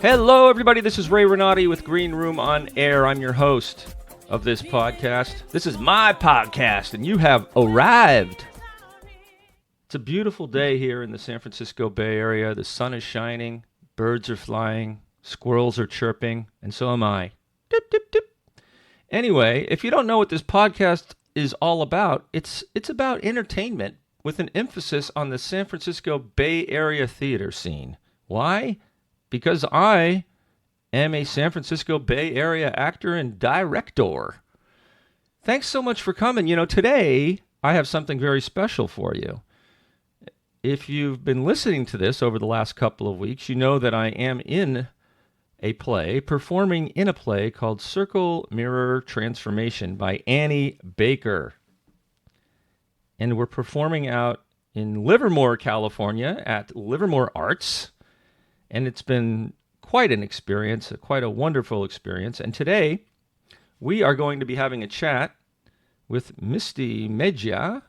Hello, everybody. This is Ray Renati with Green Room on Air. I'm your host of this podcast. This is my podcast, and you have arrived. It's a beautiful day here in the San Francisco Bay Area. The sun is shining, birds are flying, squirrels are chirping, and so am I. Dip, dip, dip. Anyway, if you don't know what this podcast is all about, it's about entertainment with an emphasis on the San Francisco Bay Area theater scene. Why? Because I am a San Francisco Bay Area actor and director. Thanks so much for coming. You know, today I have something very special for you. If you've been listening to this over the last couple of weeks, you know that I am in a play, performing in a play called Circle, Mirror, Transformation by Annie Baker. And we're performing out in Livermore, California at Livermore Arts. And it's been quite an experience, quite a wonderful experience. And today, we are going to be having a chat with Misty Megia,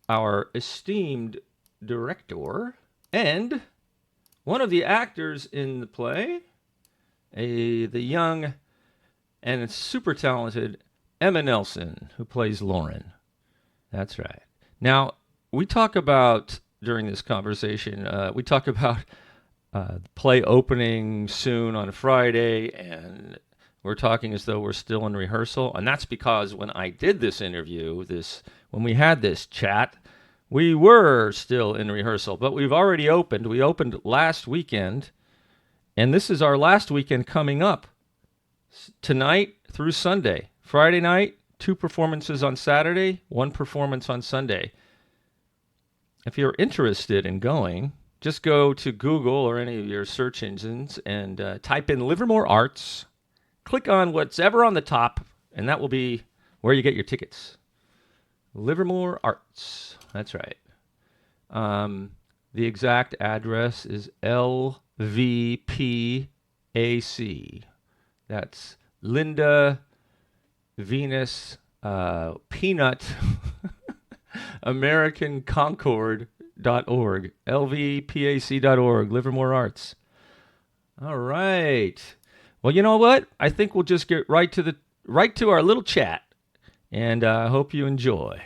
our esteemed director, and one of the actors in the play, the young and super talented Emma Nelson, who plays Lauren. That's right. Now, we talk about, during this conversation, we talk about the play opening soon on Friday, and we're talking as though we're still in rehearsal. And that's because when I did this interview, when we had this chat, we were still in rehearsal, but we've already opened. We opened last weekend, and this is our last weekend coming up. Tonight through Sunday. Friday night, 2 performances on Saturday, 1 performance on Sunday. If you're interested in going, just go to Google or any of your search engines and type in Livermore Arts. Click on what's ever on the top, and that will be where you get your tickets. Livermore Arts. That's right. The exact address is LVPAC. That's Linda Venus Peanut American Concord.org, lvpac.org, Livermore Arts. All right. Well, you know what? I think we'll just get right to our little chat, and I hope you enjoy.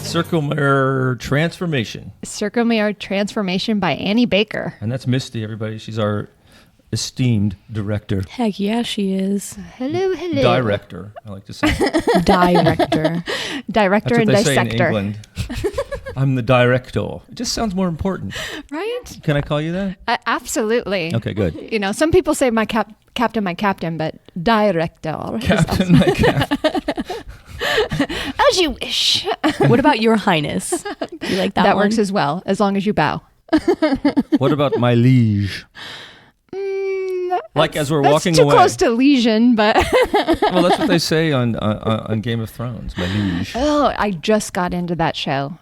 Circle, Mirror, Transformation. Circle, Mirror, Transformation by Annie Baker. And that's Misty, everybody. She's our esteemed director. Heck yeah, she is. Hello, hello. Director, I like to say. Director. Director and That's what they dissector. say in England. I'm the director. It just sounds more important. Right? Can I call you that? Absolutely. Okay, good. You know, some people say my captain, but director. Captain, my captain. As you wish. What about your highness? You like that one? Works as well, as long as you bow. What about my liege? Like as we're walking away. That's too close to lesion, but... Well, that's what they say on Game of Thrones, my liege. Oh, I just got into that show.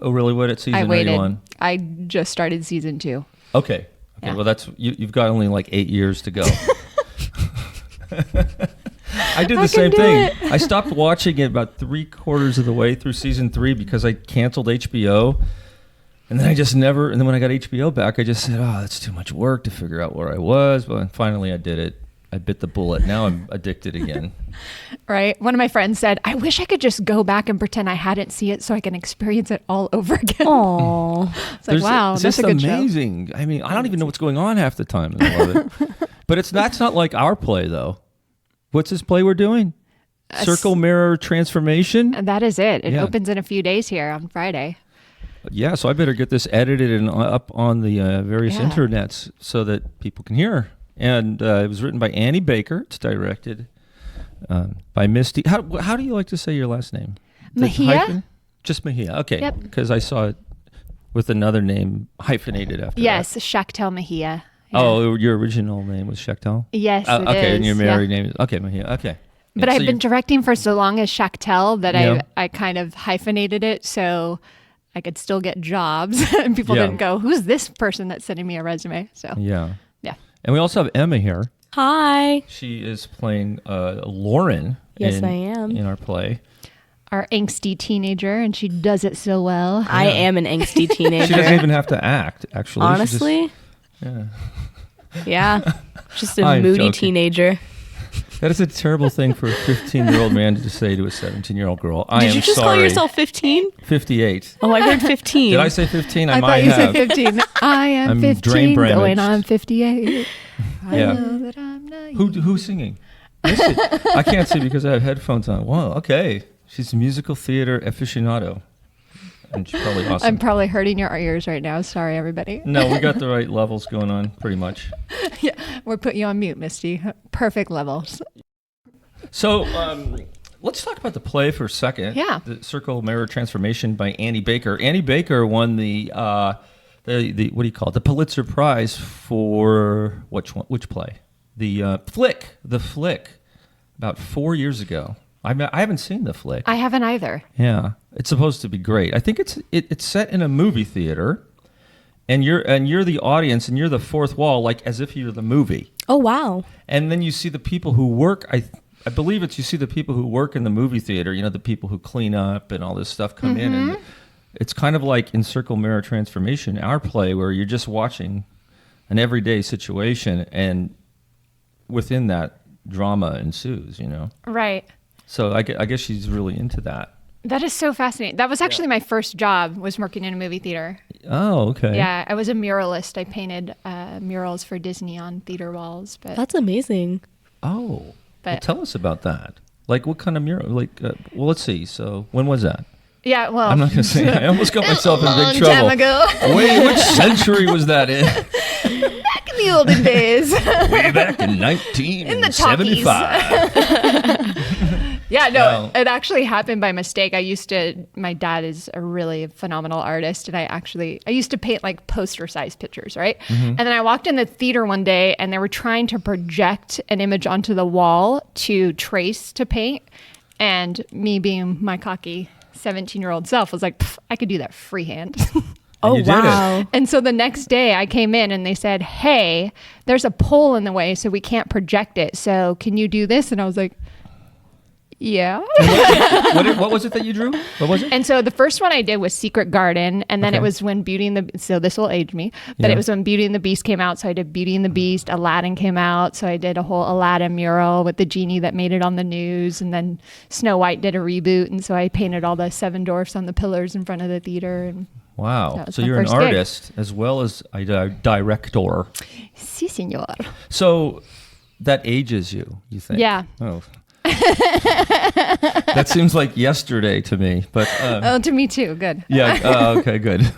Oh, really? What season are you on? I just started season 2. Okay. Yeah. Well, you've got only like 8 years to go. I did the same thing. I stopped watching it about 3/4 of the way through season 3 because I canceled HBO. And then and then when I got HBO back, I just said, oh, that's too much work to figure out where I was. But finally I did it. I bit the bullet. Now I'm addicted again. Right. One of my friends said, I wish I could just go back and pretend I hadn't seen it so I can experience it all over again. Aww. It's like, wow, that's a good amazing show. I mean, I don't even know what's going on half the time. I love it. But that's not like our play, though. What's this play we're doing? Circle, Mirror, Transformation? And that is it. It opens in a few days here on Friday. Yeah, so I better get this edited and up on the various internets so that people can hear. And it was written by Annie Baker. It's directed by Misty. How do you like to say your last name? Megia? Just Megia. Okay. Yep. Because I saw it with another name hyphenated after that. Yes, Schachtel Mejia. Yeah. Oh, your original name was Schachtel? Yes, it okay, is. And your married name is... Okay, Mejia. Okay. But I've been directing for so long as Schachtel that I kind of hyphenated it so I could still get jobs. And people didn't go, who's this person that's sending me a resume? So Yeah. Yeah. And we also have Emma here. Hi. She is playing Lauren Yes, I am. in our play. our angsty teenager, and she does it so well. I am an angsty teenager. She doesn't even have to act, actually. Honestly? Yeah. Just a I'm moody joking. teenager. That is a terrible thing for a 15-year-old man to say to a 17-year-old girl. I am sorry. Did you just call yourself 15? 58. Oh, I heard 15. Did I say 15? I I might thought you have. said 15. I am I'm 15, brain going damaged. on 58. I Yeah. know that I'm not Who's singing? I can't see because I have headphones on. Wow, okay. She's a musical theater aficionado. And she's probably awesome. I'm probably hurting your ears right now. Sorry, everybody. No, we got the right levels going on, pretty much. Yeah, we're putting you on mute, Misty. Perfect levels. So let's talk about the play for a second. Yeah. The Circle Mirror Transformation by Annie Baker. Annie Baker won the what do you call it? The Pulitzer Prize for which play? The Flick. The Flick. About 4 years ago. I haven't seen the Flick. I haven't either. Yeah, it's supposed to be great. I think it's set in a movie theater, and you're the audience, and you're the fourth wall, like as if you're the movie. Oh, wow. And then you see the people who work. I believe you see the people who work in the movie theater. You know, the people who clean up and all this stuff come in, and it's kind of like in Circle Mirror Transformation, our play, where you're just watching an everyday situation, and within that, drama ensues. You know, Right. so I guess she's really into that. That is so fascinating. That was actually my first job, was working in a movie theater. Oh, okay. Yeah, I was a muralist. I painted murals for Disney on theater walls. But That's amazing. Oh, well, But- tell us about that. Like, what kind of mural? Like, well, let's see. So, when was that? yeah, well, I'm not gonna say. I almost got myself in long big trouble. time ago. Wait, which century was that in? Back in the olden days. Way back in 1975. Yeah, no, Wow. it actually happened by mistake. My dad is a really phenomenal artist, and I used to paint like poster size pictures, right? And then I walked in the theater one day, and they were trying to project an image onto the wall to trace to paint. And me being my cocky 17-year-old self was like, I could do that freehand. Oh, you did it. wow. And so the next day I came in and they said, hey, there's a pole in the way, so we can't project it. So can you do this? And I was like, yeah. What was it that you drew? What was it? And so the first one I did was Secret Garden. And then Okay. it was when so this will age me, but Yeah. it was when Beauty and the Beast came out. So I did Beauty and the Beast. Aladdin came out. So I did a whole Aladdin mural with the genie that made it on the news. And then Snow White did a reboot. And so I painted all the 7 dwarfs on the pillars in front of the theater. And Wow. That was So my you're an first gig. artist as well as a director. si, senor. So that ages you think? Yeah. Oh. That seems like yesterday to me, but Oh, to me too. Good. yeah. Okay, good.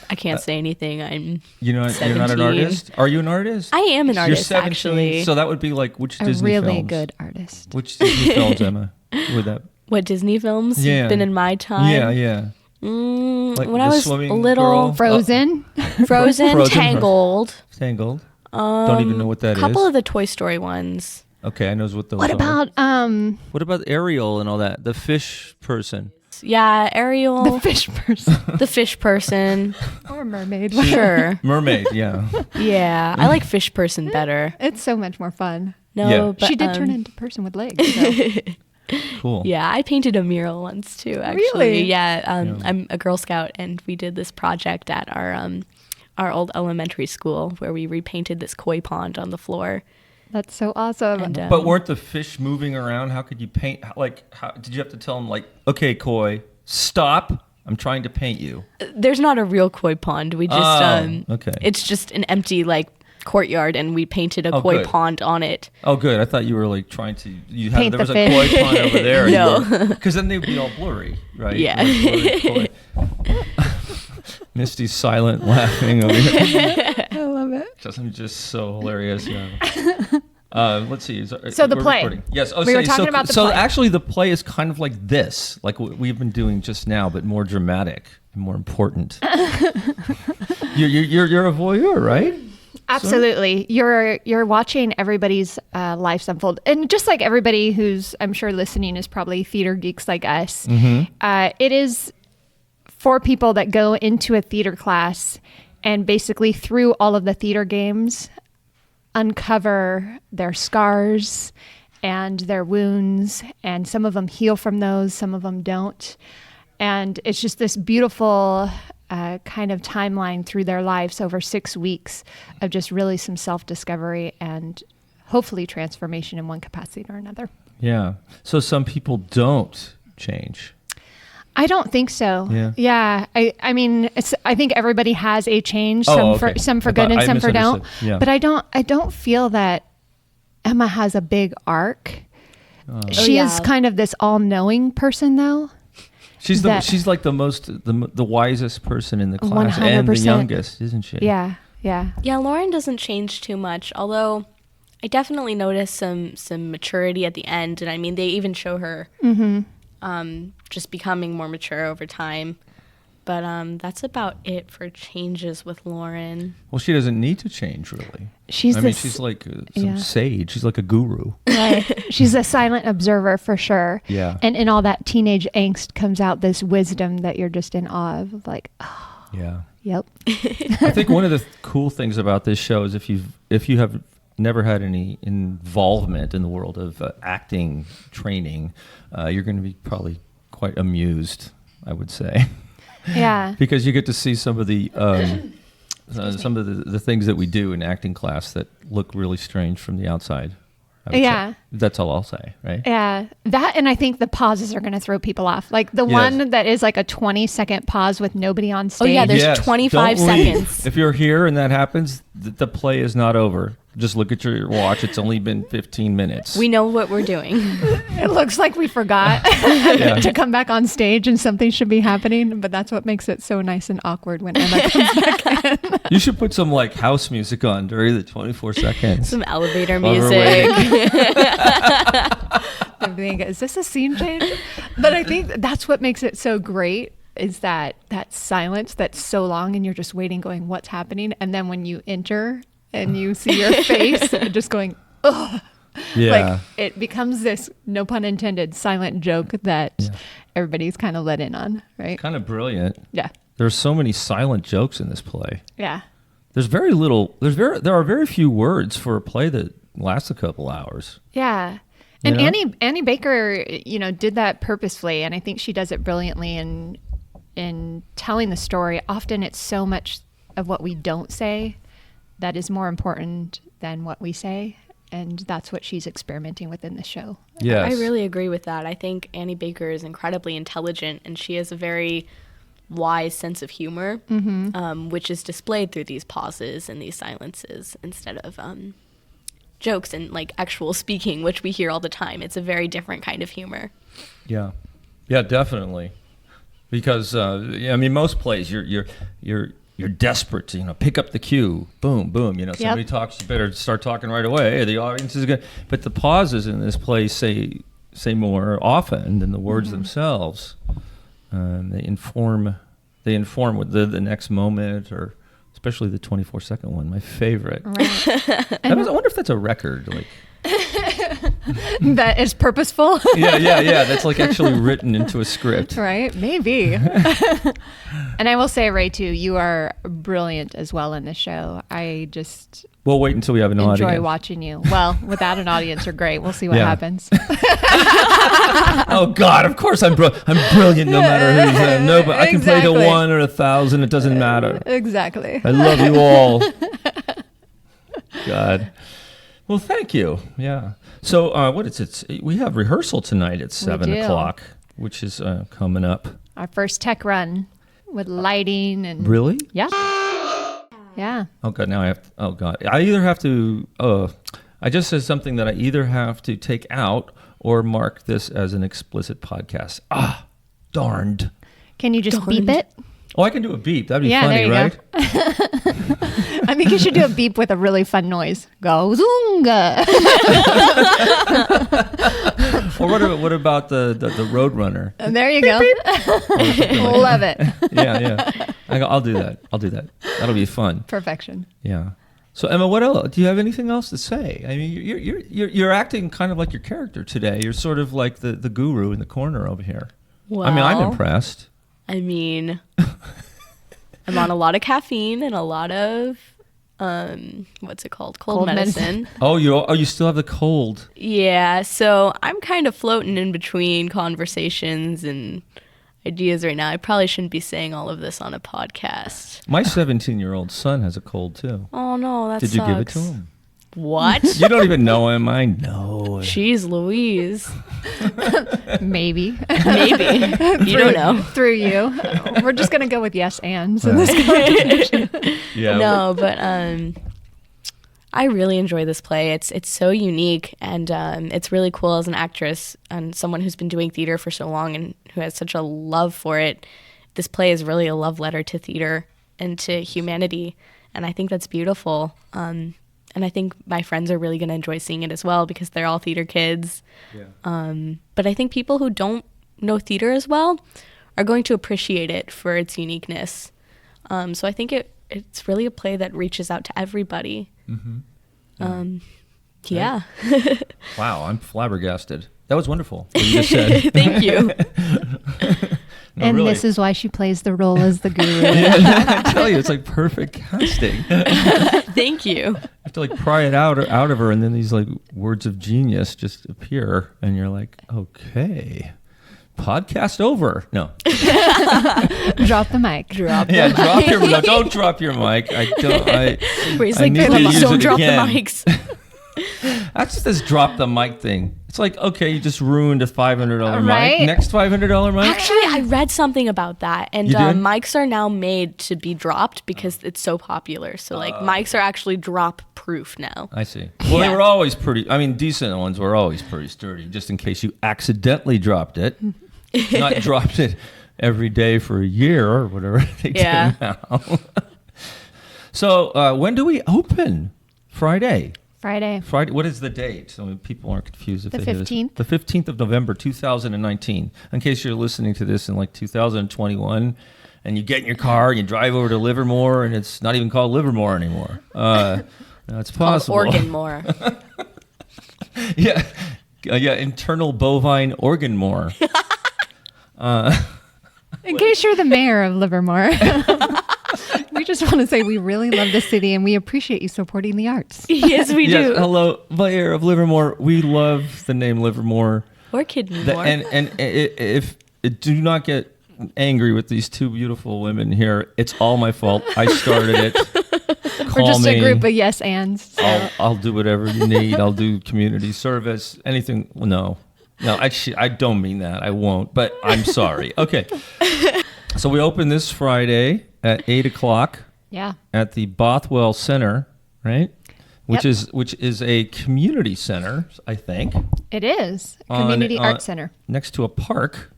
I can't say anything. I'm You're not an 17. artist? Are you an artist? I am an You're artist, 17, actually. So that would be like which A Disney really films? good artist. Which Disney films, Emma? Would that? What Disney films Yeah. have been in my time? Yeah. Like when the I was swimming little, girl? Frozen. Frozen, Frozen. Tangled. Tangled. Don't even know what that A is. couple of the Toy Story ones. Okay, I know what those What are. about What about Ariel and all that? The fish person. Yeah, Ariel, the fish person the fish person. or mermaid? Sure. Mermaid, yeah. Yeah, I like fish person better. It's so much more fun. No, Yeah. but She did turn into a person with legs. So. Cool. Yeah, I painted a mural once too. Actually, Really? yeah. Yeah. I'm a Girl Scout, and we did this project at our old elementary school where we repainted this koi pond on the floor. That's so awesome. And, But weren't the fish moving around? How could you paint? Like, how did you have to tell them, like, okay, Koi, stop. I'm trying to paint you. there's not a real koi pond. We just okay. It's just an empty like courtyard, and we painted a Oh, koi good. pond on it. Oh, good. I thought you were like trying to. Paint There was the a koi fish. pond over there. No. Because then they'd be all blurry, right? Yeah. Like blurry koi. Misty's silent laughing over here. I love it. Just so hilarious. Yeah. Let's see. So the we're play. recording. Yes. Oh, We were so, talking so, about the so play. actually, the play is kind of like this, like what we've been doing just now, but more dramatic and more important. You're a voyeur, right? Absolutely. You're watching everybody's lives unfold. And just like everybody who's, I'm sure, listening is probably theater geeks like us, it is for people that go into a theater class and basically through all of the theater games uncover their scars and their wounds, and some of them heal from those, some of them don't. And it's just this beautiful kind of timeline through their lives over 6 weeks of just really some self-discovery and hopefully transformation in one capacity or another. Yeah. So some people don't change. I don't think so. Yeah. Yeah. I mean, I think everybody has a change, some for good and some for don't. Yeah. But I don't feel that Emma has a big arc. She is kind of this all-knowing person, though. She's like the wisest person in the class 100%. And the youngest, isn't she? Yeah. Yeah. Yeah, Lauren doesn't change too much, although I definitely noticed some maturity at the end, and I mean they even show her just becoming more mature over time. But that's about it for changes with Lauren. Well, she doesn't need to change, really. She's like some sage. She's like a guru. Right. She's a silent observer for sure. Yeah. And in all that teenage angst comes out this wisdom that you're just in awe of, like, oh. Yeah. Yep. I think one of the cool things about this show is if you have never had any involvement in the world of acting training, you're going to be probably quite amused, I would say. Yeah. Because you get to see some of the things that we do in acting class that look really strange from the outside. Yeah. That's all I'll say, right? Yeah. That, and I think the pauses are going to throw people off. Like the one that is like a 20-second pause with nobody on stage. Oh, yeah, there's 25 seconds. If you're here and that happens, the play is not over. Just look at your watch. It's only been 15 minutes. We know what we're doing. It looks like we forgot to come back on stage and something should be happening, but that's what makes it so nice and awkward when Emma comes back in. You should put some like house music on during the 24 seconds. Some elevator music. Is this a scene change? But I think that's what makes it so great is that silence that's so long and you're just waiting going, what's happening? And then when you enter and you see your face just going, ugh. Yeah. Like it becomes this, no pun intended, silent joke that everybody's kind of let in on, right? Kind of brilliant. Yeah. There's so many silent jokes in this play. Yeah. There are very few words for a play that lasts a couple hours. Yeah. And Annie Baker, did that purposefully, and I think she does it brilliantly in telling the story. Often it's so much of what we don't say that is more important than what we say, and that's what she's experimenting with in the show. Yes. I really agree with that. I think Annie Baker is incredibly intelligent, and she has a very wise sense of humor, which is displayed through these pauses and these silences instead of jokes and like actual speaking, which we hear all the time. It's a very different kind of humor. Yeah, definitely. Because most plays you're desperate to pick up the cue. Boom, boom. Somebody talks, you better start talking right away. The audience is good. But the pauses in this play say more often than the words themselves. They inform what the next moment, or especially the 24-second one, my favorite. Right. I wonder if that's a record. Like that is purposeful. Yeah. That's like actually written into a script. Right? Maybe. And I will say, Ray, too, you are brilliant as well in this show. We'll wait until we have an audience. Enjoy watching you. Well, without an audience, you're great. We'll see what happens. Oh God! Of course, I'm brilliant no matter who's in. No, but I can play to 1 or 1,000. It doesn't matter. Exactly. I love you all. God. Well, thank you. Yeah. So, what is it? We have rehearsal tonight at 7 o'clock, which is coming up. Our first tech run with lighting and. Really? Yeah. Yeah. Oh God! Now I have. Oh God! I either have to. I just said something that I either have to take out or mark this as an explicit podcast. Ah, darned. Can you just beep it? Oh, I can do a beep. That'd be funny, right? I think you should do a beep with a really fun noise. Go Zunga. Or what about the road runner? There you go. Love it. Yeah. I'll do that. That'll be fun. Perfection. Yeah. So Emma, what else? Do you have anything else to say? I mean, you're acting kind of like your character today. You're sort of like the guru in the corner over here. Well, I mean, I'm impressed. I mean, I'm on a lot of caffeine and a lot of what's it called? Cold medicine. You still have the cold. Yeah, so I'm kind of floating in between conversations and ideas right now. I probably shouldn't be saying all of this on a podcast. My 17-year-old son has a cold too. Oh no, that Did sucks. you give it to him? What? You don't even know him. I know. Jeez Louise. Maybe. Maybe. You don't know. Through you. We're just going to go with yes ands in this conversation. Yeah. No, but I really enjoy this play. It's so unique, and it's really cool as an actress and someone who's been doing theater for so long and who has such a love for it. This play is really a love letter to theater and to humanity, and I think that's beautiful. And I think my friends are really going to enjoy seeing it as well because they're all theater kids. Yeah. But I think people who don't know theater as well are going to appreciate it for its uniqueness. So I think it's really a play that reaches out to everybody. Mm-hmm. Yeah. Wow, I'm flabbergasted. That was wonderful, what you just said. Thank you. No, And really. this is why she plays the role as the guru. Yeah, I tell you, it's like perfect casting. Thank you. I have to like pry it out of her, and then these like words of genius just appear, and you're like, okay, podcast over. No, Drop the mic. Drop yeah, the drop mic. your no, don't drop your mic. I don't. Where he's I like, need to please use don't it drop again." the mics. That's just this drop the mic thing. It's like, okay, you just ruined a $500 Right? mic. Next $500 mic. Actually, I read something about that, and You did? mics are now made to be dropped because it's so popular. So like mics are actually drop proof now. I see. Well, they were always pretty. I mean, decent ones were always pretty sturdy, just in case you accidentally dropped it. Not dropped it every day for a year or whatever they do now. So when do we open? Friday. Friday. What is the date? So people aren't confused if The they hear this. 15th. The 15th of November, 2019. In case you're listening to this in like 2021, and you get in your car and you drive over to Livermore, and it's not even called Livermore anymore. It's possible. Organ more. Yeah, internal bovine organ more. In case you're the mayor of Livermore, we just want to say we really love the city and we appreciate you supporting the arts. Yes, we Yes, do. hello, mayor of Livermore. We love the name Livermore. Or kidney more. And if do not get angry with these two beautiful women here. It's all my fault. I started it. We're just Call me. a group of yes ands. So. I'll do whatever you need. I'll do community service. Anything. No, I don't mean that. I won't. But I'm sorry. Okay. So we open this Friday at 8:00. Yeah. At the Bothwell Center, right? Which Yep. is a community center, I think. It is. On- Community on- Arts Center. Next to a park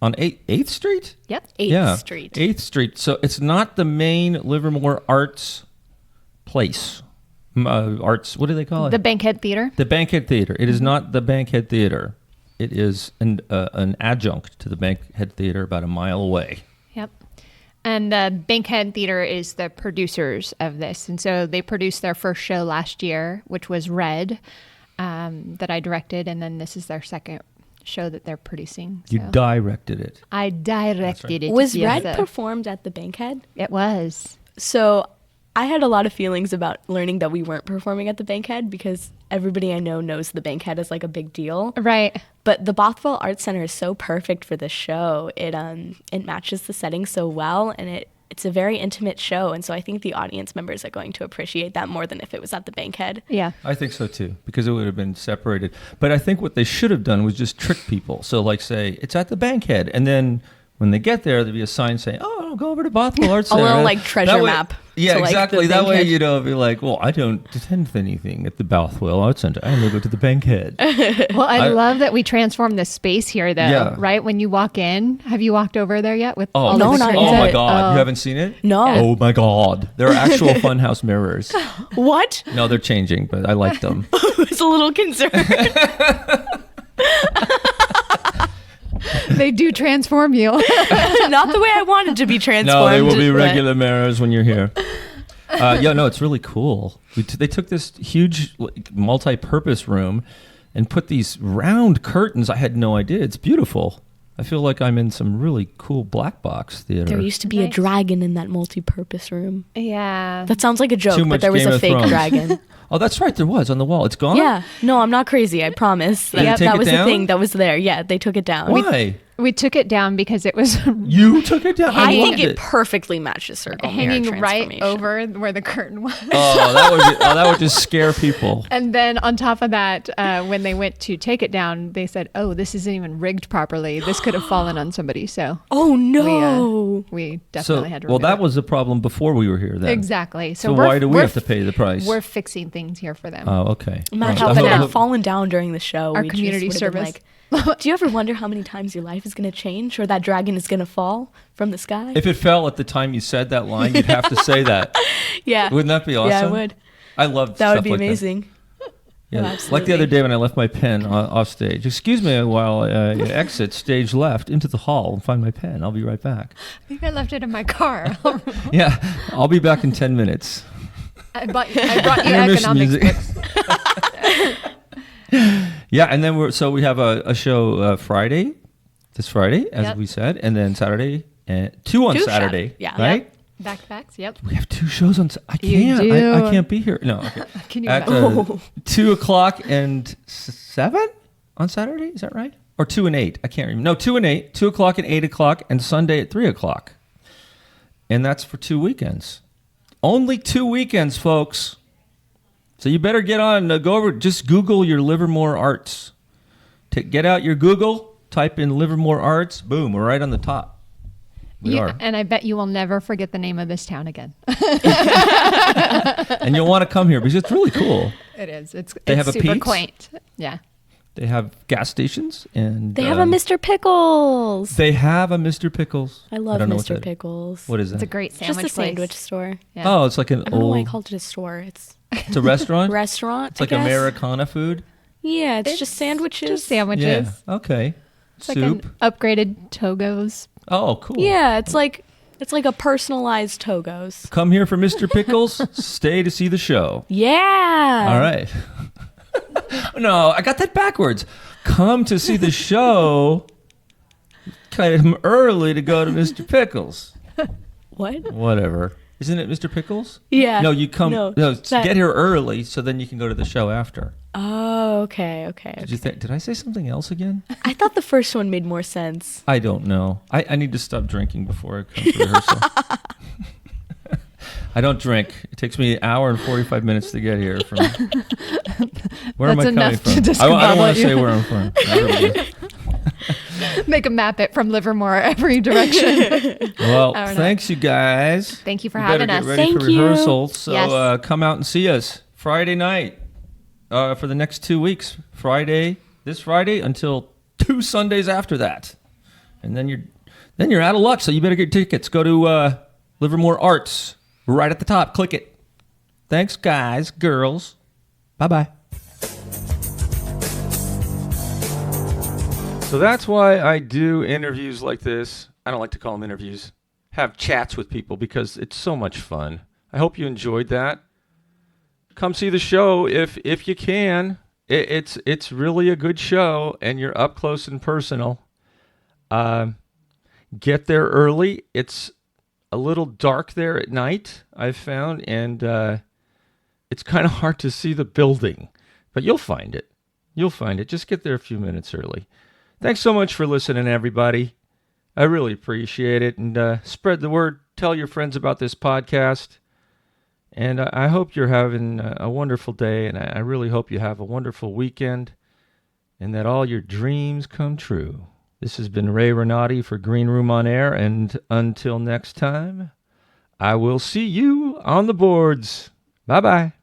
on 8th Street? Yep. 8th Street. 8th Street. So it's not the main Livermore Arts place. Arts, what do they call it? The Bankhead Theater. The Bankhead Theater. It is not the Bankhead Theater. It is an adjunct to the Bankhead Theater about a mile away. Yep. And the Bankhead Theater is the producers of this. And so they produced their first show last year, which was Red, that I directed. And then this is their second show that they're producing. You So directed it. I directed it. Was yes, Red performed at the Bankhead? It was. So I had a lot of feelings about learning that we weren't performing at the Bankhead because everybody I know knows the Bankhead is like a big deal. Right. But the Bothwell Arts Center is so perfect for this show. It matches the setting so well, and it's a very intimate show. And so I think the audience members are going to appreciate that more than if it was at the Bankhead. Yeah. I think so too, because it would have been separated. But I think what they should have done was just trick people. So like say, it's at the Bankhead, and then when they get there, there'd be a sign saying, "Oh, go over to Bothwell Arts A Center." little like treasure That way- map. Yeah, to, like, the exactly. That way, Bankhead. be like, "Well, I don't attend anything at the Bothwell Arts Center. I only go to the Bankhead." Well, I love that we transformed the space here, though. Yeah. Right when you walk in, have you walked over there yet? With Oh, all No, the not screens? yet. Oh my God, Oh. you haven't seen it? No. Oh my God, there are actual funhouse mirrors. What? No, they're changing, but I like them. I was a little concerned. They do transform you. Not the way I wanted to be transformed. No, they will be but- regular mirrors when you're here. It's really cool. They took this huge multi-purpose room and put these round curtains. I had no idea. It's beautiful. I feel like I'm in some really cool black box theater. There used to be a dragon in that multi-purpose room. Yeah. That sounds like a joke, Too but much there was Game a of fake Thrones. dragon. Oh, that's right. There was on the wall. It's gone? Yeah. No, I'm not crazy. I promise. Did they take That it was down? the thing that was there. Yeah, they took it down. Why? We took it down because it was You took it down? I think loved it perfectly matches Circle Mirror hanging right Transformation. over where the curtain was. Oh, that would just scare people. And then on top of that, when they went to take it down, they said, "Oh, this isn't even rigged properly. This could have fallen on somebody." So Oh no! we So, definitely had to. well, remove that it. was the problem before we were here then. Exactly. So why do we have to pay the price? We're fixing things here for them. Oh, okay. Imagine Helping if it out. had fallen down during the show. Our we community just would've been service. Like, do you ever wonder how many times your life is going to change, or that dragon is going to fall from the sky? If it fell at the time you said that line, you'd have to say that. Yeah. Wouldn't that be awesome? Yeah, I would. I love That stuff would be like amazing. Yeah, Oh, like the absolutely. other day when I left my pen off stage. Excuse me while I exit stage left into the hall and find my pen. I'll be right back. I think I left it in my car. Yeah, I'll be back in 10 minutes. I brought you Intermission economics music. books. Yeah, and then we have a show Friday, this Friday, as Yep. we said, and then Saturday, and two on Two Saturday, Yeah. right? Back to backs. Yep. We have 2 shows on. I You can't. do. I can't be here. No. Okay. Can you At imagine? 2 o'clock and 7 on Saturday. Is that right? Or 2 and 8? I can't remember. No, 2 and 8. 2 o'clock and 8 o'clock, and Sunday at 3 o'clock. And that's for 2 weekends. Only 2 weekends, folks. So you better get on. Go over. Just Google your Livermore Arts. Get out your Google. Type in Livermore Arts. Boom. We're right on the top. We are. And I bet you will never forget the name of this town again. And you'll want to come here because it's really cool. It is. It's have a super Pete's? quaint. Yeah. They have gas stations and They have a Mr. Pickles. They have a Mr. Pickles. I love don't know what Mr. that- Pickles. What is It's that? a great It's sandwich just a place. sandwich store. Yeah. Oh, it's like an I don't know why I old. called it a store. It's It's a restaurant. restaurant. It's like I guess. Americana food. Yeah, it's just sandwiches. Just sandwiches. Yeah. Okay. It's like Soup. an upgraded Togo's. Oh, cool. Yeah, it's like a personalized Togo's. Come here for Mr. Pickles. Stay to see the show. Yeah. All right. No, I got that backwards. Come to see the show. Come early to go to Mr. Pickles. What? Whatever. Isn't it Mr. Pickles? Yeah. No, you come. No, No, that- get here early so then you can go to the show after. Oh, okay. Did you think? Did I say something else again? I thought the first one made more sense. I don't know. I need to stop drinking before I come to rehearsal. I don't drink. It takes me an hour and 45 minutes to get here. From where That's am I enough coming to from? I don't want discombobulate to say you. where I'm from. I really do. Make a map it from Livermore every direction. Well, I don't know. thanks, you guys. Thank you for You having better us. get ready Thank for you. rehearsal. So Yes. come out and see us Friday night for the next 2 weeks. This Friday until 2 Sundays after that, and then you're out of luck. So you better get tickets. Go to Livermore Arts, right at the top. Click it. Thanks, guys, girls. Bye-bye. So that's why I do interviews like this. I don't like to call them interviews. Have chats with people because it's so much fun. I hope you enjoyed that. Come see the show if you can. It's really a good show, and you're up close and personal. Get there early. It's a little dark there at night, I've found, and it's kind of hard to see the building, but you'll find it. You'll find it. Just get there a few minutes early. Thanks so much for listening, everybody. I really appreciate it, and spread the word. Tell your friends about this podcast. And I hope you're having a wonderful day, and I really hope you have a wonderful weekend, and that all your dreams come true. This has been Ray Renati for Green Room on Air, and until next time, I will see you on the boards. Bye-bye.